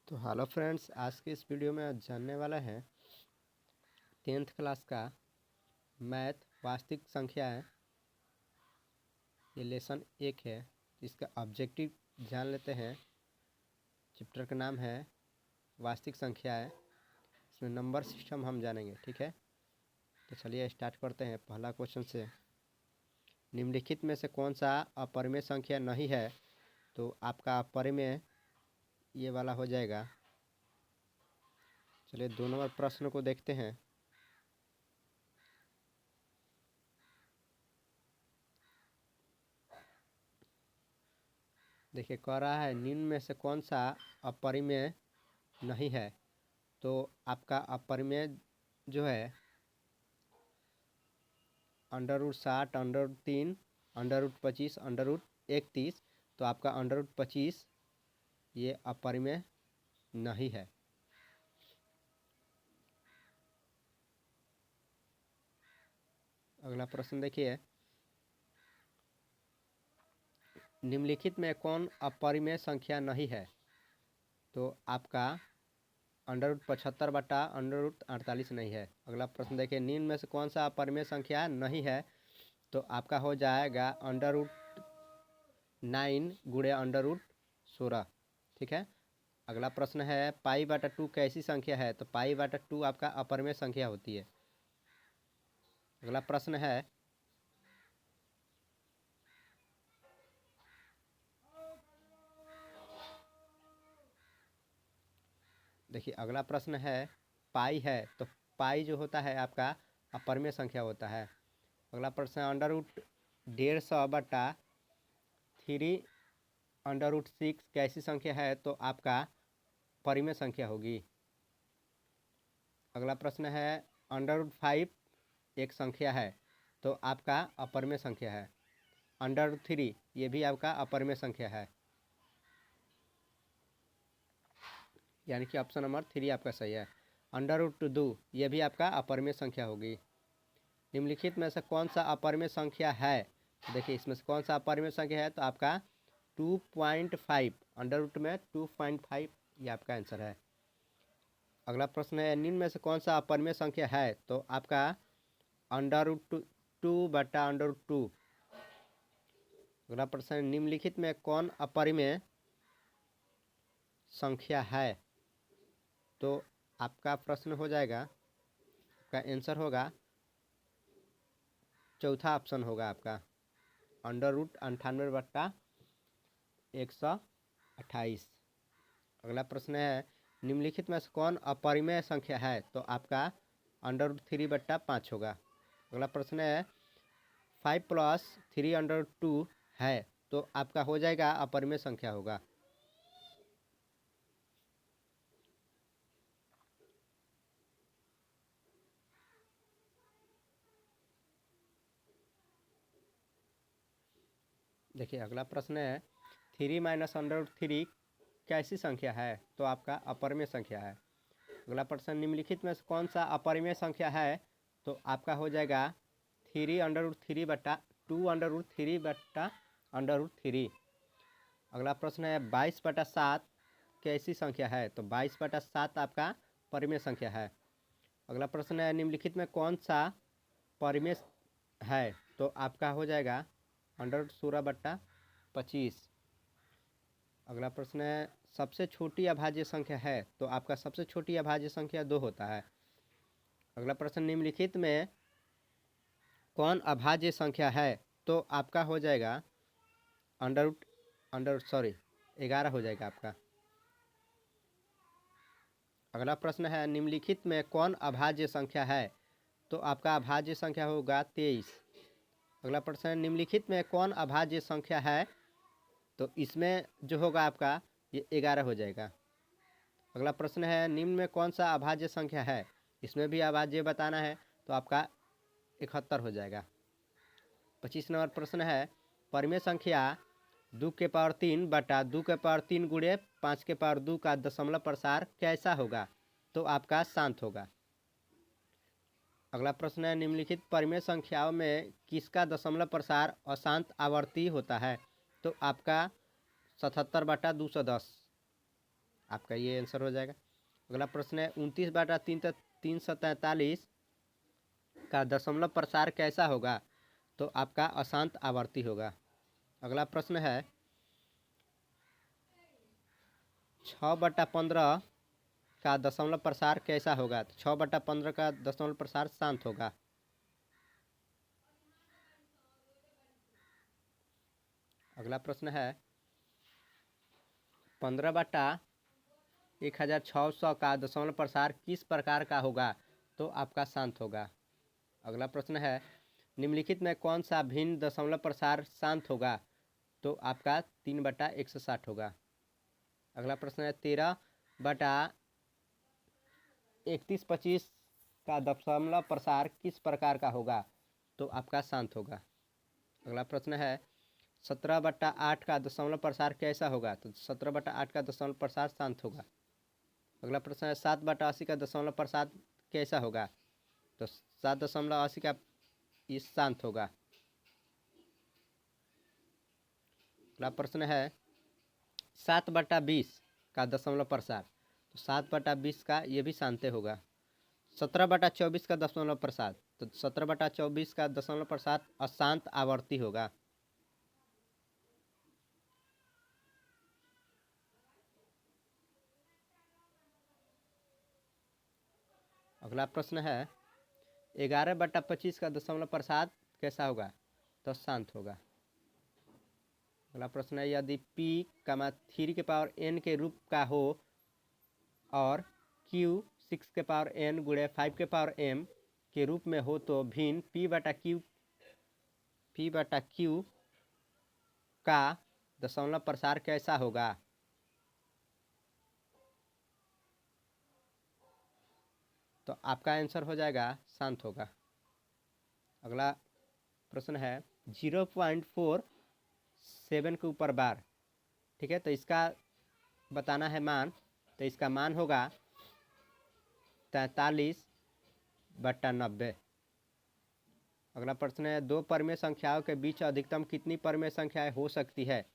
तो hello friends, आज के इस वीडियो में आज जानने वाला है 10th क्लास का मैथ वास्तविक संख्याएं। ये लेसन 1 है। इसका ऑब्जेक्टिव जान लेते हैं। चैप्टर का नाम है वास्तविक संख्याएं। इसमें नंबर सिस्टम हम जानेंगे, ठीक है। तो चलिए स्टार्ट करते हैं पहला क्वेश्चन से। निम्नलिखित में से कौन सा अपरिमेय संख्या नहीं है? तो आपका अपरिमेय ये वाला हो जाएगा। चलिए 2 नंबर प्रश्न को देखते हैं। देखिए, कह रहा है निम्न में से कौन सा अपरिमेय नहीं है। तो आपका अपरिमेय जो है √60, √3, √25, √31। तो आपका √25 ये अपरिमेय नहीं है। अगला प्रश्न देखिए, निम्नलिखित में कौन अपरिमेय संख्या नहीं है? तो आपका √75 बटा √48 नहीं है। अगला प्रश्न देखिए, निम्न में से कौन सा अपरिमेय संख्या नहीं है? तो आपका हो जाएगा √9 गुणे √16, ठीक है। अगला प्रश्न है π/2 कैसी संख्या है? तो π/2 आपका अपरिमेय संख्या होती है। अगला प्रश्न है देखिए, अगला प्रश्न है पाई है। तो पाई जो होता है आपका अपरिमेय संख्या होता है। अगला प्रश्न है √150 बटा 3√6 कैसी संख्या है? तो आपका परिमेय संख्या होगी। अगला प्रश्न है √5 एक संख्या है, तो आपका अपरिमेय संख्या है। √3 ये भी आपका अपरिमेय संख्या है, यानी कि ऑप्शन नंबर 3 आपका सही है। √2 ये भी आपका अपरिमेय संख्या होगी। निम्नलिखित में से कौन सा अपरिमेय संख्या है? देखिए, इसमें से कौन सा अपरिमेय संख्या है? तो आपका 2.5, अंडर में 2.5 ये आपका आंसर है। अगला प्रश्न है निम्न में से कौन सा अपरिमेय संख्या है? तो आपका √2 बटा √2। अगला प्रश्न है निम्नलिखित में कौन अपरिमेय संख्या है? तो आपका प्रश्न हो जाएगा, आपका आंसर होगा चौथा ऑप्शन होगा आपका √98 बटा 128। अगला प्रश्न है निम्नलिखित में से कौन अपरिमेय संख्या है? तो आपका √3 बटा 5 होगा। अगला प्रश्न है 5 + 3√2 है, तो आपका हो जाएगा अपरिमेय संख्या होगा। देखिए, अगला प्रश्न है 3 - √3 कैसी संख्या है? तो आपका अपरिमेय संख्या है। अगला प्रश्न निम्नलिखित में से कौन सा अपरिमेय संख्या है? तो आपका हो जाएगा 3√3 बटा 2√3 बटा √3। अगला प्रश्न है 22/7 कैसी संख्या है? तो 22/7 आपका परिमेय संख्या है। अगला प्रश्न है निम्नलिखित में कौन सा परिमेय है? तो आपका हो जाएगा √16/25। अगला प्रश्न है सबसे छोटी अभाज्य संख्या है? तो आपका सबसे छोटी अभाज्य संख्या 2 होता है। अगला प्रश्न निम्नलिखित में कौन अभाज्य संख्या है? तो आपका हो जाएगा 11 हो जाएगा आपका। अगला प्रश्न है निम्नलिखित में कौन अभाज्य संख्या है? तो आपका अभाज्य संख्या होगा 23। अगला प्रश्न है निम्नलिखित में कौन अभाज्य संख्या है? तो इसमें जो होगा आपका ये 11 हो जाएगा। अगला प्रश्न है निम्न में कौन सा अभाज्य संख्या है? इसमें भी अभाज्य बताना है, तो आपका 71 हो जाएगा। 25 नंबर प्रश्न है परिमेय संख्या 2⁻³ बटा 2⁻³ गुणे 5⁻² का दशमलव प्रसार कैसा होगा? तो आपका शांत होगा। अगला प्रश्न है निम्नलिखित परिमेय संख्याओं में किसका दशमलव प्रसार अशांत आवर्ती होता है? तो आपका 77/210। आपका ये आंसर हो जाएगा। अगला प्रश्न है 29/343 का दशमलव प्रसार कैसा होगा? तो आपका अशांत आवर्ती होगा। अगला प्रश्न है 6/15 का दशमलव प्रसार कैसा होगा? तो 6/15 का दशमलव प्रसार शांत होगा। अगला प्रश्न है 15/1600 का दशमलव प्रसार किस प्रकार का होगा? तो आपका शांत होगा। अगला प्रश्न है निम्नलिखित में कौन सा भिन्न दशमलव प्रसार शांत होगा? तो आपका 3/160 होगा। अगला प्रश्न है 13/3125 का दशमलव प्रसार किस प्रकार का होगा? तो आपका शांत होगा। अगला प्रश्न है 17/8 का दशमलव प्रसार कैसा होगा? तो 17/8 का दशमलव प्रसार शांत होगा। अगला प्रश्न है 7/80 का दशमलव प्रसार कैसा होगा? तो 7.80 का इस शांत होगा। अगला प्रश्न है 7/20 का दशमलव प्रसार, तो 7/20 का ये भी शांत होगा। 17/24 का दशमलव प्रसार, तो 17/24 का दशमलव प्रसार अशांत आवर्ती होगा। अगला प्रश्न है 11/25 का दशमलव प्रसार कैसा होगा? तो शांत होगा। अगला प्रश्न है यदि p, 3n के रूप का हो और q 6n गुणे 5m के रूप में हो तो भिन्न p/q का दशमलव प्रसार कैसा होगा? तो आपका आंसर हो जाएगा शांत होगा। अगला प्रश्न है 0.47 के ऊपर बार, ठीक है, तो इसका बताना है मान, तो इसका मान होगा 43/90। अगला प्रश्न है दो परमेय संख्याओं के बीच अधिकतम कितनी परमेय संख्याएं हो सकती है?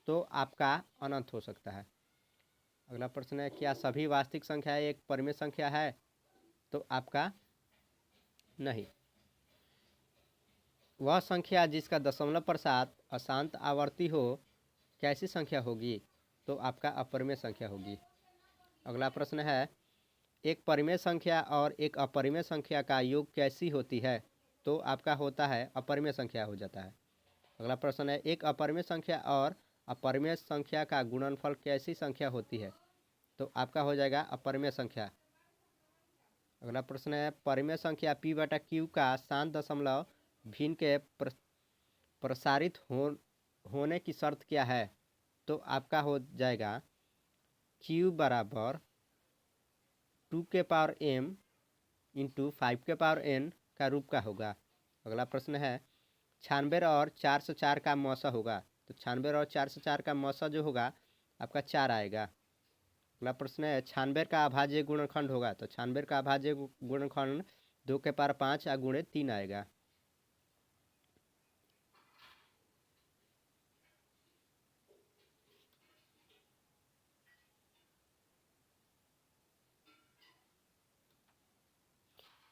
तो आपका अनंत हो सकता है। अगला प्रश्न है क्या सभी वास्तविक संख्याएं एक परमेय संख्या है? तो आपका नहीं। वह संख्या जिसका दशमलव प्रसार अशांत आवर्ती हो कैसी संख्या होगी? तो आपका अपरिमेय संख्या होगी। अगला प्रश्न है एक परिमेय संख्या और एक अपरिमेय संख्या का योग कैसी होती है? तो आपका होता है अपरिमेय संख्या हो जाता है। अगला प्रश्न है एक अपरिमेय संख्या और अपरिमेय संख्या का गुणनफल कैसी संख्या होती है? तो आपका हो जाएगा अपरिमेय संख्या। अगला प्रश्न है परिमेय संख्या p/q का शांत दशमलव भिन्न के प्रसारित होने की शर्त क्या है? तो आपका हो जाएगा q बराबर 2m इंटू 5n का रूप का होगा। अगला प्रश्न है 96 और 404 का मौसा होगा, तो 96 और 404 का मौसा जो होगा आपका 4 आएगा। अगला प्रश्न है 96 का अभाज्य गुणनखंड होगा, तो 96 का अभाज्य गुणनखंड 2 के पावर 5 गुणे 3 आएगा।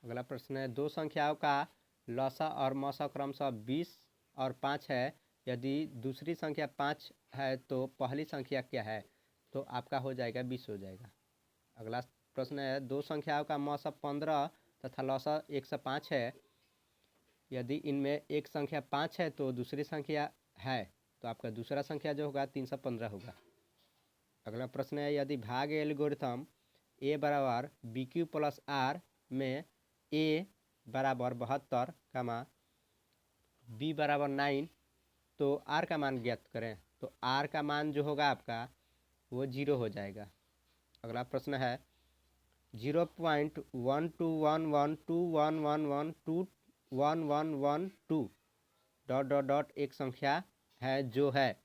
अगला प्रश्न है दो संख्याओं का लसा और मौसा क्रमशः 20 और 5 है, यदि दूसरी संख्या 5 है तो पहली संख्या क्या है? तो आपका हो जाएगा 20 हो जाएगा। अगला प्रश्न है दो संख्याओं का मौसा 15 तथा लसा 105 है, यदि इनमें एक संख्या 5 है तो दूसरी संख्या है, तो आपका दूसरा संख्या जो होगा 315 होगा। अगला प्रश्न है यदि भाग एल्गोरिथम a बराबर BQ प्लस R में a बराबर 72, b बराबर 9, तो r का मान ज्ञात करें। तो r का मान जो होगा आपका वो 0 हो जाएगा। अगला प्रश्न है 0.1211211112 डॉट एक संख्या है जो है,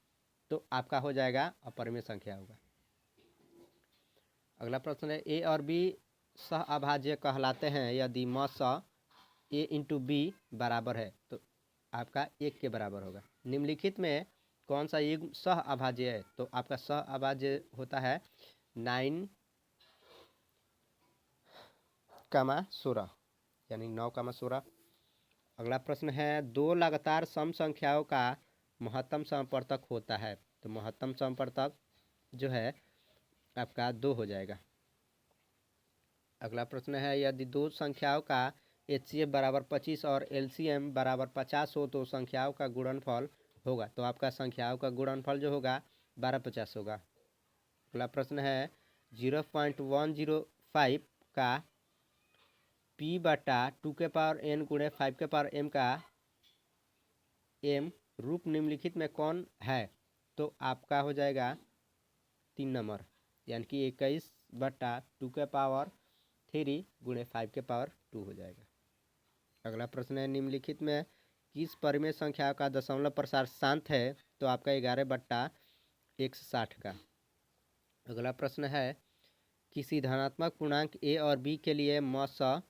तो आपका हो जाएगा अपरिमेय संख्या होगा। अगला प्रश्न है a और b सह अभाज्य कहलाते हैं यदि मौसा a इंटू b बराबर है, तो आपका 1 के बराबर होगा। निम्नलिखित में कौन सा युग्म सह अभाज्य है? तो आपका सह अभाज्य होता है 9,16 यानी 9,16। अगला प्रश्न है, दो लगातार सम संख्याओं का महत्तम समवर्तक होता है। तो महत्तम समवर्तक जो है आपका 2 हो जाएगा। अगला प्रश्न है, यदि दो संख्याओं का HCF बराबर 25 और LCM बराबर 50 हो तो संख्याओं का गुणनफल होगा। तो आपका संख्याओं का गुणनफल जो होगा 1250 होगा। अगला प्रश्न है, 0.105 का P बटा 2 n गुणे 5 m का m रूप निम्नलिखित में कौन है। तो आपका हो जाएगा 3 नंबर, यानी कि 21/2 गुणे 5 हो जाएगा। अगला प्रश्न है, निम्नलिखित में किस परिमेय संख्या का दशमलव प्रसार शांत है। तो आपका 11/160 का। अगला प्रश्न है, किसी धनात्मक पूर्णांक a और b के लिए m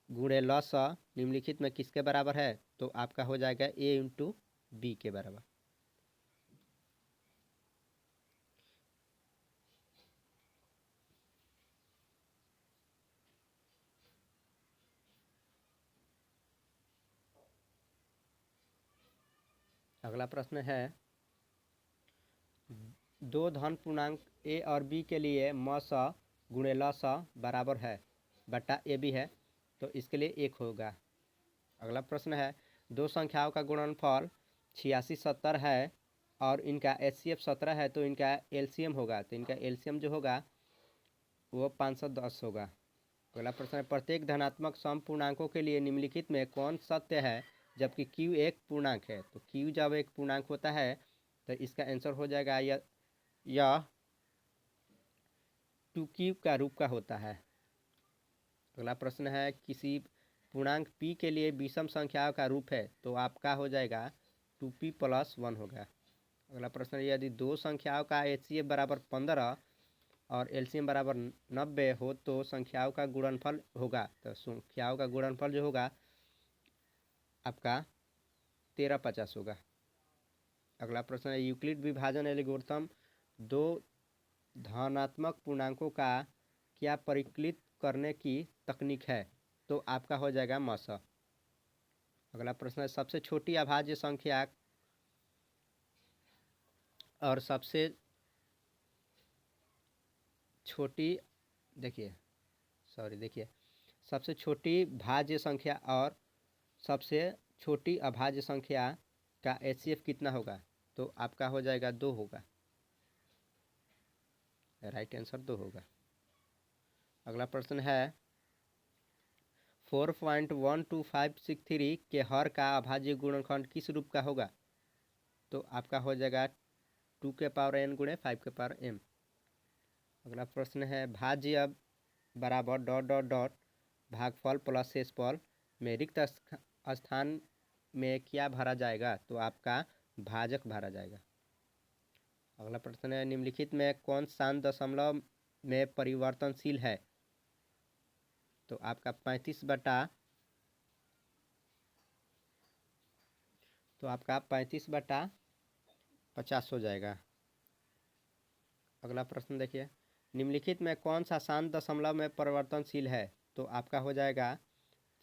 गुणे ल निम्नलिखित में किसके बराबर है। तो आपका हो जाएगा a इंटू b के बराबर। अगला प्रश्न है, दो धन पूर्णांक a और b के लिए म गुणे ल बराबर है बटा a b है, तो इसके लिए 1 होगा। अगला प्रश्न है, दो संख्याओं का गुणनफल 86 70 है और इनका HCF 17 है, तो इनका LCM होगा। तो इनका LCM जो होगा वो 510 होगा। अगला प्रश्न है, प्रत्येक धनात्मक सम पूर्णांकों के लिए निम्नलिखित में कौन सत्य है जबकि Q एक पूर्णांक है। तो Q जब एक पूर्णांक होता है तो इसका आंसर हो जाएगा यह 2Q का रूप का होता है। अगला प्रश्न है, किसी पूर्णांक p के लिए विषम संख्याओं का रूप है। तो आपका हो जाएगा 2p + 1 होगा। अगला प्रश्न है, यदि दो संख्याओं का HCF बराबर 15 और LCM बराबर 90 हो तो संख्याओं का गुणनफल होगा। तो संख्याओं का गुणनफल जो होगा आपका 1350 होगा। अगला प्रश्न है, यूक्लिड विभाजन एल्गोरिथम दो धनात्मक पूर्णांकों का क्या परिकलित करने की तकनीक है। तो आपका हो जाएगा मस। अगला प्रश्न है, सबसे छोटी अभाज्य संख्या और सबसे छोटी देखिए सबसे छोटी भाज्य संख्या और सबसे छोटी अभाज्य संख्या का HCF कितना होगा। तो आपका हो जाएगा 2 होगा। राइट आंसर 2 होगा। अगला प्रश्न है, 4.12563 के हर का अभाज्य गुणनखंड किस रूप का होगा। तो आपका हो जाएगा 2 n गुणे 5 m। अगला प्रश्न है, भाज्य बराबर ... भागफल प्लस शेषफल में रिक्त स्थान में क्या भरा जाएगा। तो आपका भाजक भरा जाएगा। अगला प्रश्न है, निम्नलिखित में कौन शांत दशमलव में परिवर्तनशील है। तो आपका 35/50 हो जाएगा। अगला प्रश्न देखिए, निम्नलिखित में कौन सा शांत दशमलव में परिवर्तनशील है। तो आपका हो जाएगा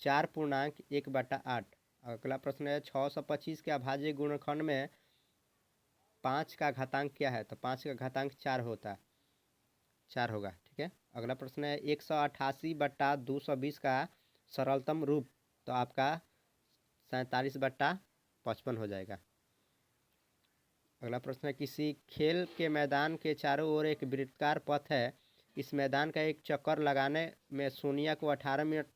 4.1/8। अगला प्रश्न है, 625 के अभाज्य गुणनखंड में 5 का घातांक क्या है। तो 5 का घातांक 4 होगा। ठीक है। अगला प्रश्न है, 188/220 का सरलतम रूप। तो आपका 47/55 हो जाएगा। अगला प्रश्न है, किसी खेल के मैदान के चारों ओर एक वृत्ताकार पथ है। इस मैदान का एक चक्कर लगाने में सोनिया को 18 मिनट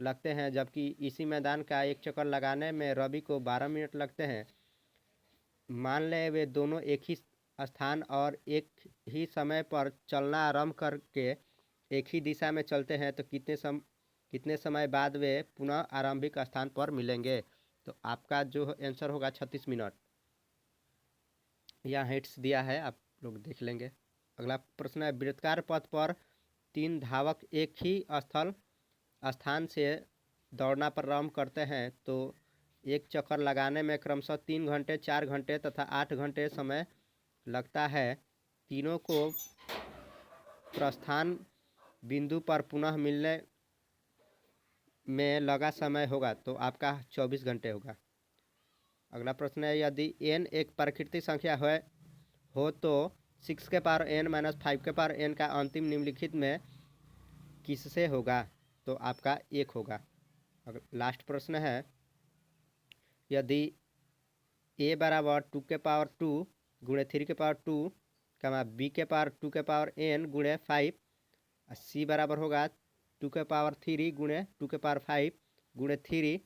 लगते हैं जबकि इसी मैदान का एक चक्कर लगाने में रवि को 12 मिनट लगते हैं। मान लें वे दोनों एक ही स्थान और एक ही समय पर चलना आरंभ करके एक ही दिशा में चलते हैं तो कितने समय बाद वे पुनः आरंभिक स्थान पर मिलेंगे। तो आपका जो आंसर होगा 36 मिनट। यहाँ हिंट्स दिया है, आप लोग देख लेंगे। अगला प्रश्न है, वृत्ताकार पथ पर 3 धावक एक ही स्थान से दौड़ना प्रारंभ करते हैं तो एक चक्कर लगाने में क्रमशः 3 घंटे 4 घंटे तथा 8 घंटे समय लगता है। तीनों को प्रस्थान बिंदु पर पुनः मिलने में लगा समय होगा तो आपका 24 घंटे होगा। अगला प्रश्न है यदि n एक प्राकृतिक संख्या हो तो 6 के पावर n माइनस 5 के पावर n का अंतिम निम्नलिखित में किससे होगा तो आपका 1 होगा। लास्ट प्रश्न है यदि a बराबर 2 के पावर 2 गुणे 3 के पावर 2 कमा b के पावर 2 के पावर n गुणे 5 c बराबर होगा 2 के पावर 3 गुणे 2 के पावर 5 गुणे 3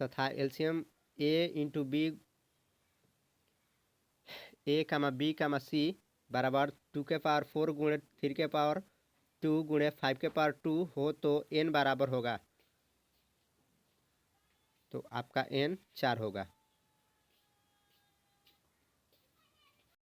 तथा LCM a into B a comma b comma c बराबर 2 के पावर 4 गुणे 3 के पावर 2 गुणे 5 के पावर 2 हो तो n बराबर होगा तो आपका n 4 होगा।